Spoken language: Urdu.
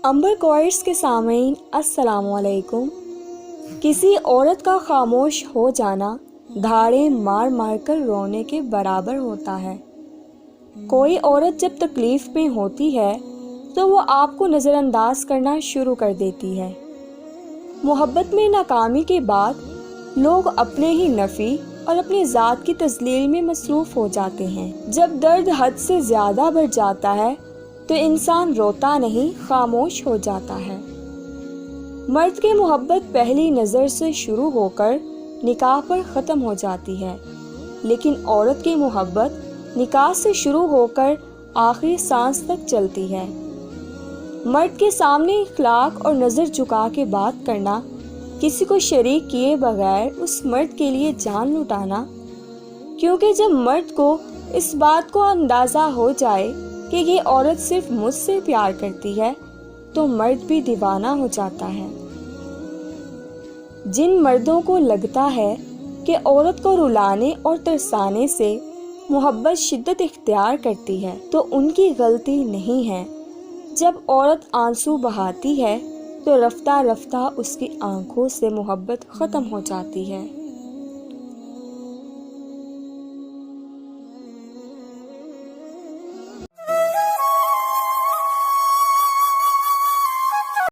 امبر کوائٹس کے سامعین السلام علیکم۔ کسی عورت کا خاموش ہو جانا دھاڑیں مار مار کر رونے کے برابر ہوتا ہے۔ کوئی عورت جب تکلیف میں ہوتی ہے تو وہ آپ کو نظر انداز کرنا شروع کر دیتی ہے۔ محبت میں ناکامی کے بعد لوگ اپنے ہی نفی اور اپنی ذات کی تذلیل میں مصروف ہو جاتے ہیں۔ جب درد حد سے زیادہ بڑھ جاتا ہے تو انسان روتا نہیں، خاموش ہو جاتا ہے۔ مرد کی محبت پہلی نظر سے شروع ہو کر نکاح پر ختم ہو جاتی ہے، لیکن عورت کی محبت نکاح سے شروع ہو کر آخری سانس تک چلتی ہے۔ مرد کے سامنے اخلاق اور نظر جھکا کے بات کرنا، کسی کو شریک کیے بغیر اس مرد کے لیے جان لٹانا، کیونکہ جب مرد کو اس بات کو اندازہ ہو جائے کہ یہ عورت صرف مجھ سے پیار کرتی ہے تو مرد بھی دیوانہ ہو جاتا ہے۔ جن مردوں کو لگتا ہے کہ عورت کو رلانے اور ترسانے سے محبت شدت اختیار کرتی ہے تو ان کی غلطی نہیں ہے۔ جب عورت آنسو بہاتی ہے تو رفتہ رفتہ اس کی آنکھوں سے محبت ختم ہو جاتی ہے۔